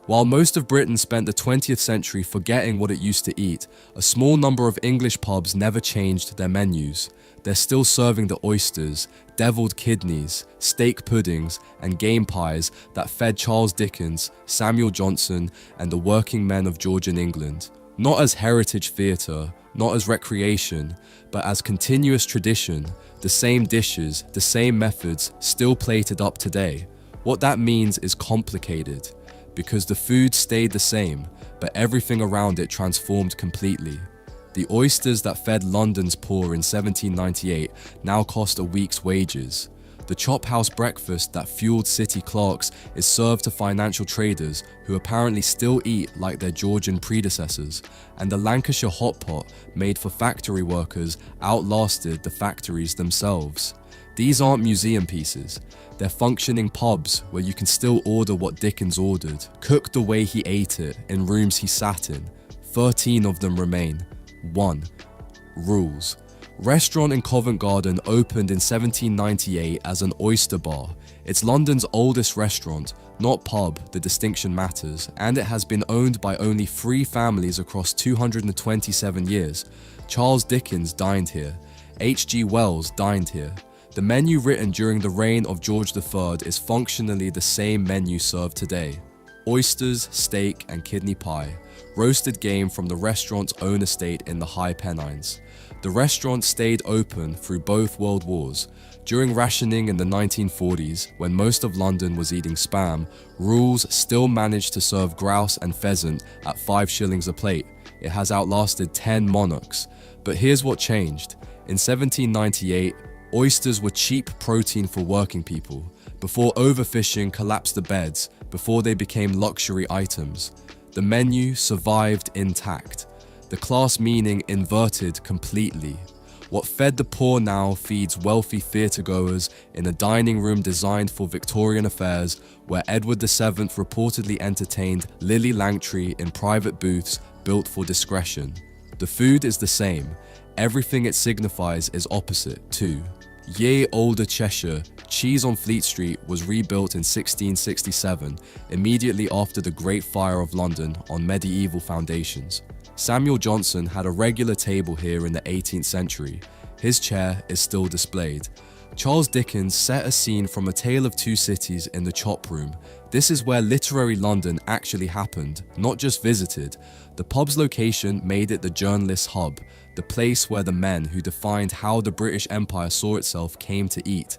While most of Britain spent the 20th century forgetting what it used to eat, a small number of English pubs never changed their menus. They're still serving the oysters, deviled kidneys, steak puddings, and game pies that fed Charles Dickens, Samuel Johnson, and the working men of Georgian England. Not as heritage theatre, not as recreation, but as continuous tradition, the same dishes, the same methods, still plated up today. What that means is complicated, because the food stayed the same, but everything around it transformed completely. The oysters that fed London's poor in 1798 now cost a week's wages. The chop house breakfast that fueled city clerks is served to financial traders who apparently still eat like their Georgian predecessors, and the Lancashire hot pot made for factory workers outlasted the factories themselves. These aren't museum pieces. They're functioning pubs where you can still order what Dickens ordered, cook the way he ate it in rooms he sat in. 13 of them remain. 1. Rules. Restaurant in Covent Garden opened in 1798 as an oyster bar. It's London's oldest restaurant, not pub, the distinction matters, and it has been owned by only 3 families across 227 years. Charles Dickens dined here. H.G. Wells dined here. The menu written during the reign of George III is functionally the same menu served today. Oysters, steak, and kidney pie. Roasted game from the restaurant's own estate in the High Pennines. The restaurant stayed open through both World Wars. During rationing in the 1940s, when most of London was eating spam, Rules still managed to serve grouse and pheasant at 5 shillings a plate. It has outlasted 10 monarchs. But here's what changed. In 1798, oysters were cheap protein for working people, before overfishing collapsed the beds, before they became luxury items. The menu survived intact. The class meaning inverted completely. What fed the poor now feeds wealthy theatregoers in a dining room designed for Victorian affairs, where Edward VII reportedly entertained Lily Langtry in private booths built for discretion. The food is the same. Everything it signifies is opposite, too. Ye olde Cheshire, Cheese on Fleet Street was rebuilt in 1667, immediately after the Great Fire of London on medieval foundations. Samuel Johnson had a regular table here in the 18th century. His chair is still displayed. Charles Dickens set a scene from A Tale of Two Cities in the Chop Room. This is where literary London actually happened, not just visited. The pub's location made it the journalist's hub, the place where the men who defined how the British Empire saw itself came to eat.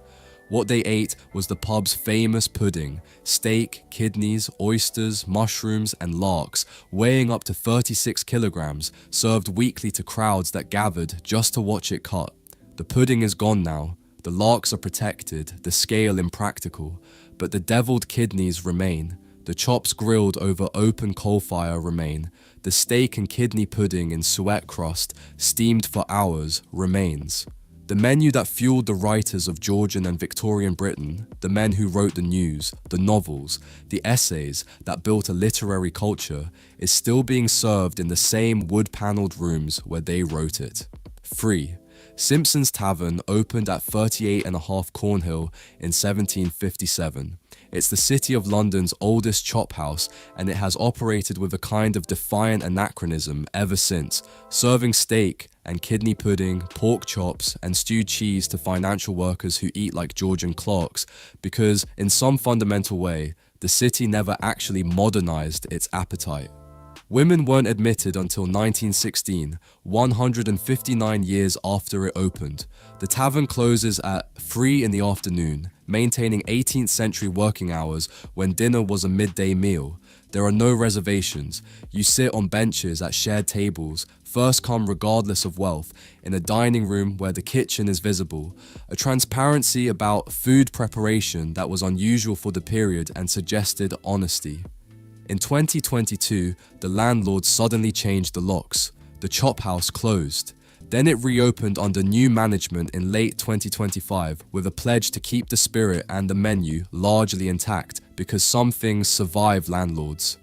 What they ate was the pub's famous pudding, steak, kidneys, oysters, mushrooms, and larks, weighing up to 36 kilograms, served weekly to crowds that gathered just to watch it cut. The pudding is gone now, the larks are protected, the scale impractical, but the deviled kidneys remain. The chops grilled over open coal fire remain. The steak and kidney pudding in suet crust, steamed for hours, remains. The menu that fueled the writers of Georgian and Victorian Britain, the men who wrote the news, the novels, the essays that built a literary culture, is still being served in the same wood-panelled rooms where they wrote it. 3. Simpson's Tavern opened at 38.5 Cornhill in 1757. It's the City of London's oldest chop house, and it has operated with a kind of defiant anachronism ever since, serving steak and kidney pudding, pork chops, and stewed cheese to financial workers who eat like Georgian clerks, because in some fundamental way, the city never actually modernized its appetite. Women weren't admitted until 1916, 159 years after it opened. The tavern closes at 3 in the afternoon, maintaining 18th century working hours when dinner was a midday meal. There are no reservations. You sit on benches at shared tables, first come regardless of wealth, in a dining room where the kitchen is visible. A transparency about food preparation that was unusual for the period and suggested honesty. In 2022, the landlord suddenly changed the locks. The chop house closed. Then it reopened under new management in late 2025 with a pledge to keep the spirit and the menu largely intact because some things survive landlords.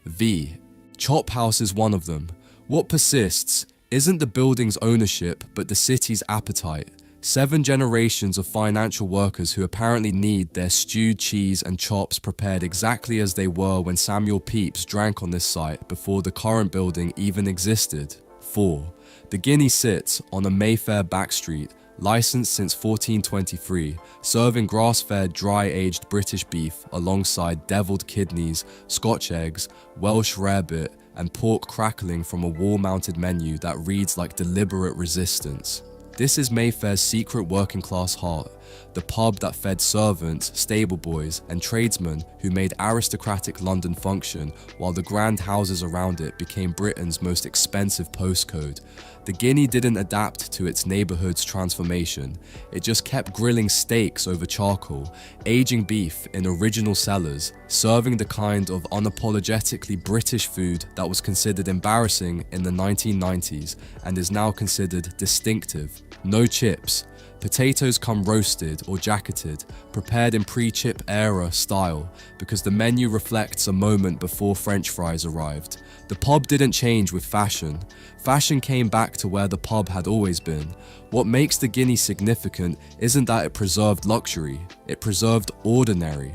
V. Chop house is one of them. What persists isn't the building's ownership but the city's appetite. 7 generations of financial workers who apparently need their stewed cheese and chops prepared exactly as they were when Samuel Pepys drank on this site before the current building even existed. 4. The Guinea sits on a Mayfair backstreet, licensed since 1423, serving grass-fed, dry-aged British beef alongside devilled kidneys, Scotch eggs, Welsh rarebit, and pork crackling from a wall-mounted menu that reads like deliberate resistance. This is Mayfair's secret working-class heart, the pub that fed servants, stable boys, and tradesmen who made aristocratic London function, while the grand houses around it became Britain's most expensive postcode. The Guinea didn't adapt to its neighborhood's transformation. It just kept grilling steaks over charcoal, aging beef in original cellars, serving the kind of unapologetically British food that was considered embarrassing in the 1990s and is now considered distinctive. No chips. Potatoes come roasted or jacketed, prepared in pre-chip era style, because the menu reflects a moment before French fries arrived. The pub didn't change with fashion. Fashion came back to where the pub had always been. What makes the Guinea significant isn't that it preserved luxury, it preserved ordinary.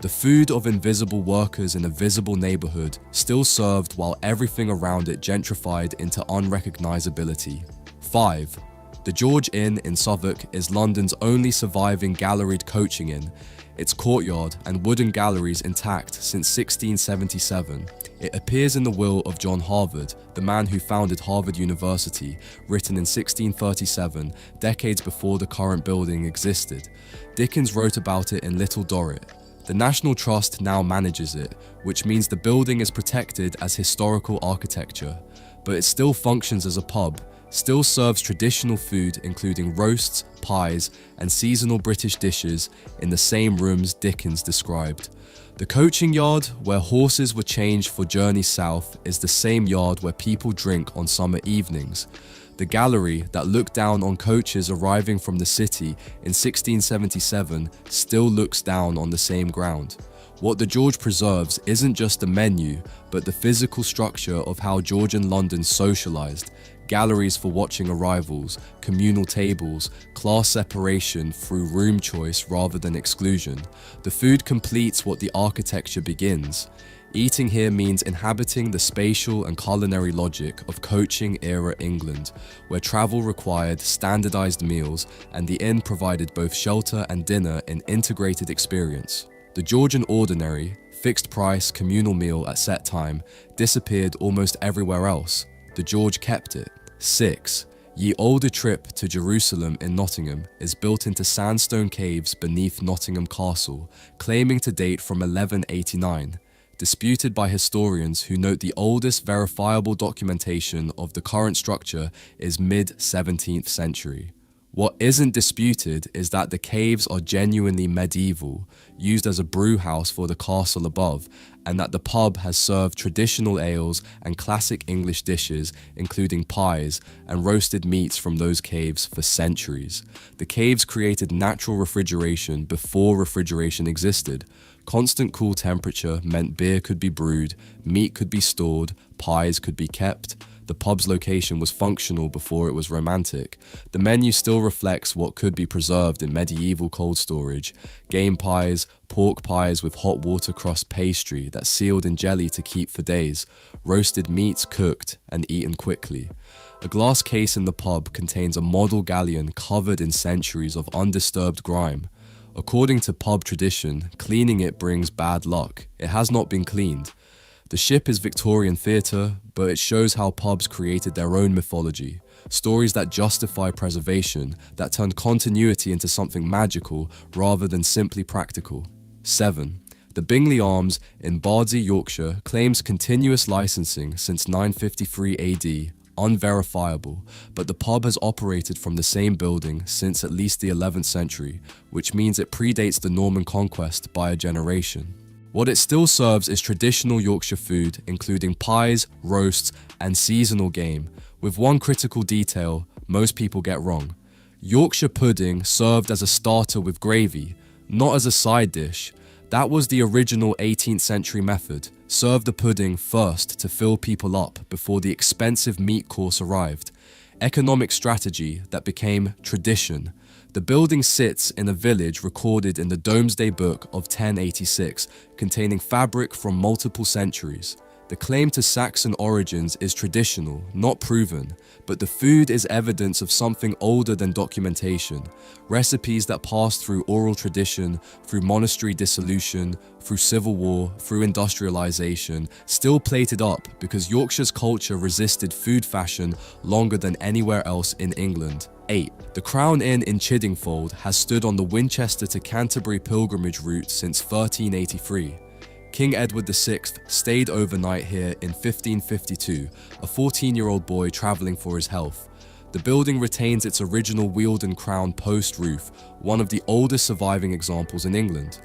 The food of invisible workers in a visible neighborhood still served while everything around it gentrified into unrecognizability. 5. The George Inn in Southwark is London's only surviving galleried coaching inn, its courtyard and wooden galleries intact since 1677. It appears in the will of John Harvard, the man who founded Harvard University, written in 1637, decades before the current building existed. Dickens wrote about it in Little Dorrit. The National Trust now manages it, which means the building is protected as historical architecture, but it still functions as a pub, still serves traditional food including roasts, pies, and seasonal British dishes in the same rooms Dickens described. The coaching yard, where horses were changed for journeys south, is the same yard where people drink on summer evenings. The gallery that looked down on coaches arriving from the city in 1677 still looks down on the same ground. What the George preserves isn't just the menu, but the physical structure of how Georgian London socialized. Galleries for watching arrivals, communal tables, class separation through room choice rather than exclusion. The food completes what the architecture begins. Eating here means inhabiting the spatial and culinary logic of coaching-era England, where travel required standardized meals and the inn provided both shelter and dinner in integrated experience. The Georgian ordinary, fixed-price communal meal at set time disappeared almost everywhere else. The George kept it. 6. Ye Olde Trip to Jerusalem in Nottingham is built into sandstone caves beneath Nottingham Castle, claiming to date from 1189. Disputed by historians who note the oldest verifiable documentation of the current structure is mid-17th century. What isn't disputed is that the caves are genuinely medieval, used as a brew house for the castle above, and that the pub has served traditional ales and classic English dishes, including pies and roasted meats from those caves for centuries. The caves created natural refrigeration before refrigeration existed. Constant cool temperature meant beer could be brewed, meat could be stored, pies could be kept. The pub's location was functional before it was romantic. The menu still reflects what could be preserved in medieval cold storage. Game pies, pork pies with hot water crust pastry that's sealed in jelly to keep for days, roasted meats cooked and eaten quickly. A glass case in the pub contains a model galleon covered in centuries of undisturbed grime. According to pub tradition, cleaning it brings bad luck. It has not been cleaned. The ship is Victorian theatre, but it shows how pubs created their own mythology. Stories that justify preservation, that turn continuity into something magical rather than simply practical. 7. The Bingley Arms in Bardsey, Yorkshire claims continuous licensing since 953 AD, unverifiable, but the pub has operated from the same building since at least the 11th century, which means it predates the Norman conquest by a generation. What it still serves is traditional Yorkshire food, including pies, roasts, and seasonal game, with one critical detail most people get wrong. Yorkshire pudding served as a starter with gravy, not as a side dish. That was the original 18th century method. Serve the pudding first to fill people up before the expensive meat course arrived. Economic strategy that became tradition. The building sits in a village recorded in the Domesday Book of 1086, containing fabric from multiple centuries. The claim to Saxon origins is traditional, not proven, but the food is evidence of something older than documentation. Recipes that passed through oral tradition, through monastery dissolution, through civil war, through industrialization, still plated up because Yorkshire's culture resisted food fashion longer than anywhere else in England. 8. The Crown Inn in Chiddingfold has stood on the Winchester to Canterbury pilgrimage route since 1383. King Edward VI stayed overnight here in 1552, a 14-year-old boy travelling for his health. The building retains its original wheeled and crown post roof, one of the oldest surviving examples in England.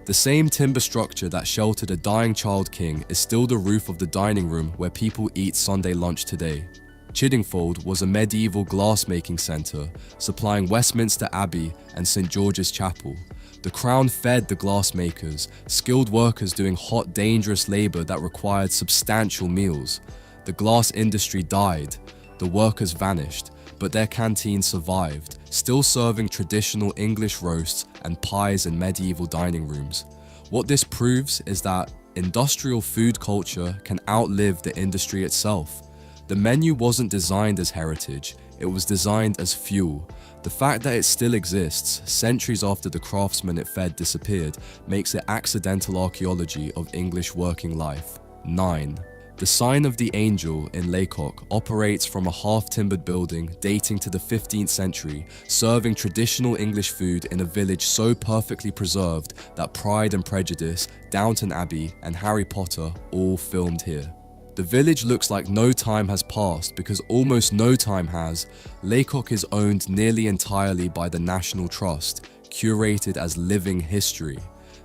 The same timber structure that sheltered a dying child king is still the roof of the dining room where people eat Sunday lunch today. Chiddingfold was a medieval glassmaking centre, supplying Westminster Abbey and St George's Chapel. The Crown fed the glassmakers, skilled workers doing hot, dangerous labour that required substantial meals. The glass industry died, the workers vanished, but their canteen survived, still serving traditional English roasts and pies in medieval dining rooms. What this proves is that industrial food culture can outlive the industry itself. The menu wasn't designed as heritage, it was designed as fuel. The fact that it still exists, centuries after the craftsmen it fed disappeared, makes it accidental archaeology of English working life. 9. The Sign of the Angel in Laycock operates from a half-timbered building dating to the 15th century, serving traditional English food in a village so perfectly preserved that Pride and Prejudice, Downton Abbey, and Harry Potter all filmed here. The village looks like no time has passed because almost no time has. Laycock is owned nearly entirely by the National Trust, curated as living history.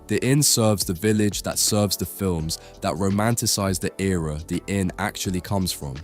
The inn serves the village that serves the films that romanticize the era the inn actually comes from.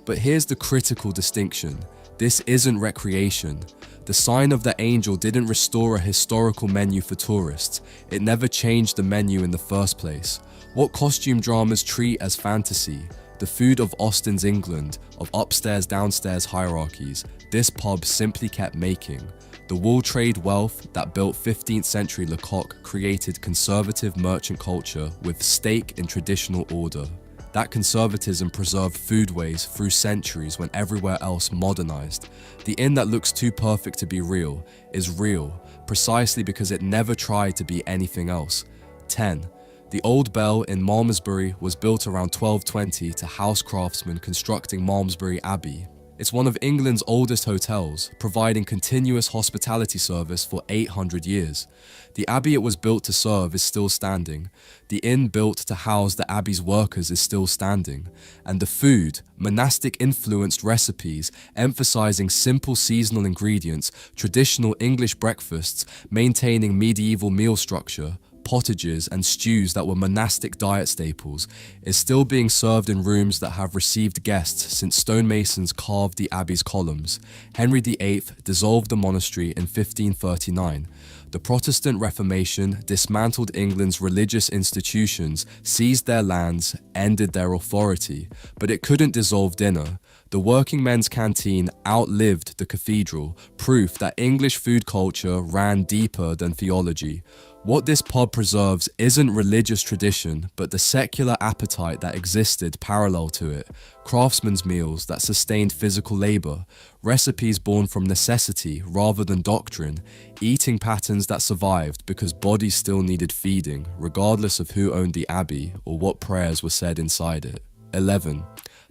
But here's the critical distinction. This isn't recreation. The Sign of the Angel didn't restore a historical menu for tourists. It never changed the menu in the first place. What costume dramas treat as fantasy, the food of Austen's England, of upstairs-downstairs hierarchies, this pub simply kept making. The wool trade wealth that built 15th century Lecoq created conservative merchant culture with steak in traditional order. That conservatism preserved foodways through centuries when everywhere else modernized. The inn that looks too perfect to be real is real, precisely because it never tried to be anything else. 10. The Old Bell in Malmesbury was built around 1220 to house craftsmen constructing Malmesbury Abbey. It's one of England's oldest hotels, providing continuous hospitality service for 800 years. The abbey it was built to serve is still standing. The inn built to house the abbey's workers is still standing. And the food, monastic-influenced recipes, emphasizing simple seasonal ingredients, traditional English breakfasts, maintaining medieval meal structure, pottages and stews that were monastic diet staples, is still being served in rooms that have received guests since stonemasons carved the abbey's columns. Henry VIII dissolved the monastery in 1539. The Protestant Reformation dismantled England's religious institutions, seized their lands, ended their authority, but it couldn't dissolve dinner. The working men's canteen outlived the cathedral, proof that English food culture ran deeper than theology. What this pub preserves isn't religious tradition, but the secular appetite that existed parallel to it, craftsmen's meals that sustained physical labor, recipes born from necessity rather than doctrine, eating patterns that survived because bodies still needed feeding, regardless of who owned the abbey or what prayers were said inside it. 11.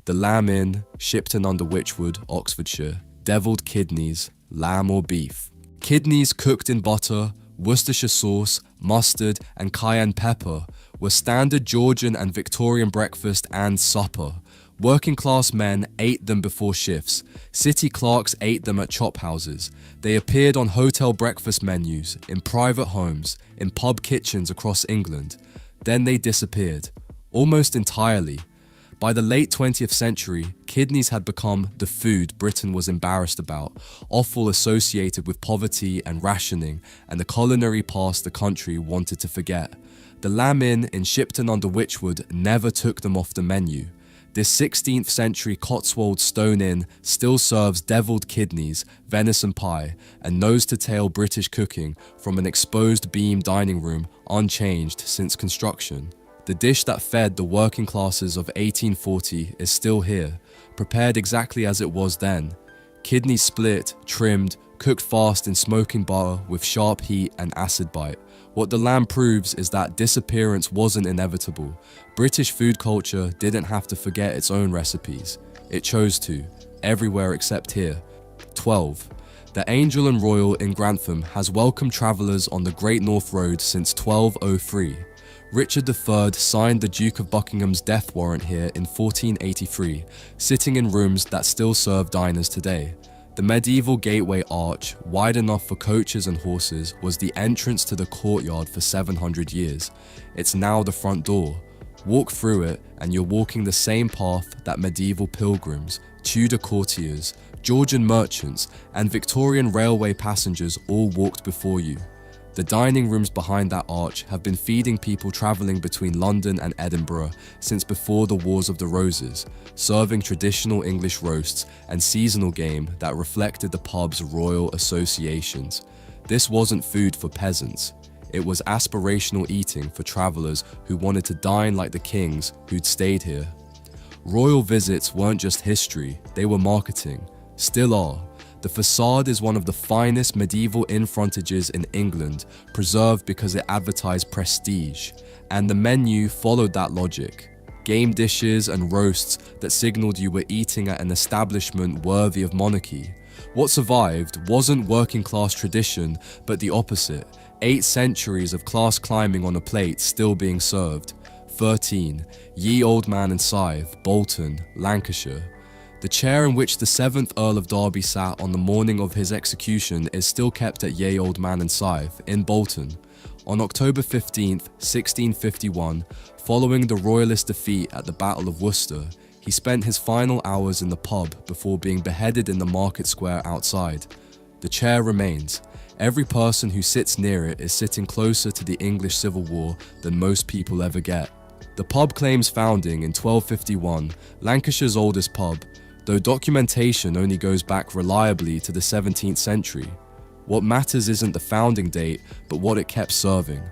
The Lamb Inn, Shipton under Wychwood, Oxfordshire, devilled kidneys, lamb or beef. Kidneys cooked in butter, Worcestershire sauce, mustard, and cayenne pepper were standard Georgian and Victorian breakfast and supper. Working class men ate them before shifts. City clerks ate them at chop houses. They appeared on hotel breakfast menus, in private homes, in pub kitchens across England. Then they disappeared, almost entirely. By the late 20th century, kidneys had become the food Britain was embarrassed about, offal associated with poverty and rationing, and the culinary past the country wanted to forget. The Lamb Inn in Shipton under Wychwood never took them off the menu. This 16th century Cotswold Stone Inn still serves devilled kidneys, venison pie, and nose-to-tail British cooking from an exposed beam dining room unchanged since construction. The dish that fed the working classes of 1840 is still here, prepared exactly as it was then. Kidneys split, trimmed, cooked fast in smoking butter with sharp heat and acid bite. What the lamb proves is that disappearance wasn't inevitable. British food culture didn't have to forget its own recipes. It chose to, everywhere except here. 12. The Angel and Royal in Grantham has welcomed travellers on the Great North Road since 1203. Richard III signed the Duke of Buckingham's death warrant here in 1483, sitting in rooms that still serve diners today. The medieval gateway arch, wide enough for coaches and horses, was the entrance to the courtyard for 700 years. It's now the front door. Walk through it and you're walking the same path that medieval pilgrims, Tudor courtiers, Georgian merchants, and Victorian railway passengers all walked before you. The dining rooms behind that arch have been feeding people travelling between London and Edinburgh since before the Wars of the Roses, serving traditional English roasts and seasonal game that reflected the pub's royal associations. This wasn't food for peasants. It was aspirational eating for travellers who wanted to dine like the kings who'd stayed here. Royal visits weren't just history, they were marketing. Still are. The facade is one of the finest medieval inn frontages in England, preserved because it advertised prestige, and the menu followed that logic. Game dishes and roasts that signaled you were eating at an establishment worthy of monarchy. What survived wasn't working class tradition, but the opposite, 8 centuries of class climbing on a plate still being served. 13. Ye Old Man and Scythe, Bolton, Lancashire. The chair in which the 7th Earl of Derby sat on the morning of his execution is still kept at Ye Old Man and Scythe in Bolton. On October 15, 1651, following the Royalist defeat at the Battle of Worcester, he spent his final hours in the pub before being beheaded in the market square outside. The chair remains. Every person who sits near it is sitting closer to the English Civil War than most people ever get. The pub claims founding in 1251, Lancashire's oldest pub, though documentation only goes back reliably to the 17th century. What matters isn't the founding date, but what it kept serving.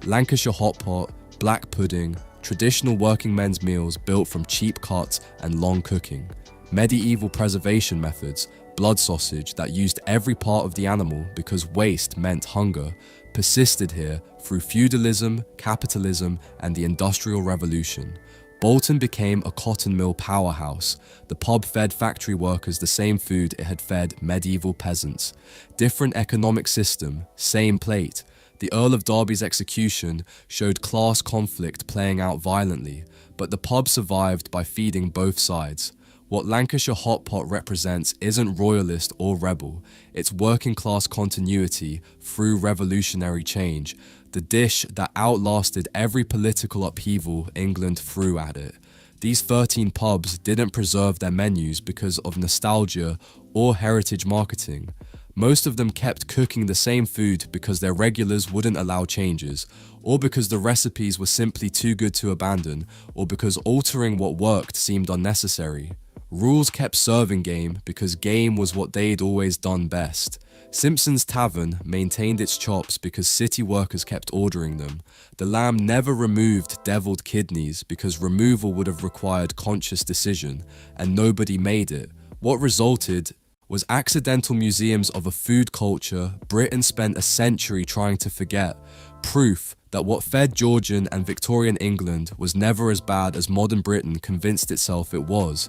Lancashire hot pot, black pudding, traditional working men's meals built from cheap cuts and long cooking. Medieval preservation methods, blood sausage that used every part of the animal because waste meant hunger, persisted here through feudalism, capitalism, and the Industrial Revolution. Bolton became a cotton mill powerhouse. The pub fed factory workers the same food it had fed medieval peasants. Different economic system, same plate. The Earl of Derby's execution showed class conflict playing out violently, but the pub survived by feeding both sides. What Lancashire hot pot represents isn't royalist or rebel, it's working class continuity through revolutionary change, the dish that outlasted every political upheaval England threw at it. These 13 pubs didn't preserve their menus because of nostalgia or heritage marketing. Most of them kept cooking the same food because their regulars wouldn't allow changes, or because the recipes were simply too good to abandon, or because altering what worked seemed unnecessary. Rules kept serving game because game was what they'd always done best. Simpson's Tavern maintained its chops because city workers kept ordering them. The lamb never removed deviled kidneys because removal would have required conscious decision, and nobody made it. What resulted was accidental museums of a food culture Britain spent a century trying to forget. Proof that what fed Georgian and Victorian England was never as bad as modern Britain convinced itself it was.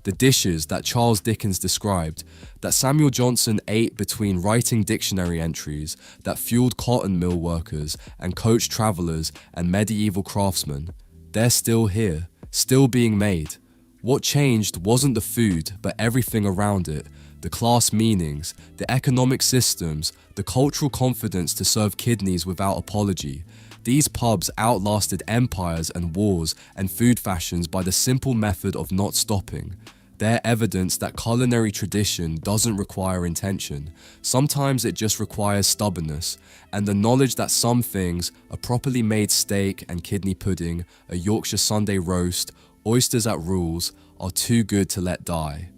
The dishes that Charles Dickens described, that Samuel Johnson ate between writing dictionary entries, that fueled cotton mill workers and coach travellers and medieval craftsmen, they're still here, still being made. What changed wasn't the food, but everything around it. The class meanings, the economic systems, the cultural confidence to serve kidneys without apology. These pubs outlasted empires and wars and food fashions by the simple method of not stopping. They're evidence that culinary tradition doesn't require intention. Sometimes it just requires stubbornness, and the knowledge that some things, a properly made steak and kidney pudding, a Yorkshire Sunday roast, oysters at rules are too good to let die.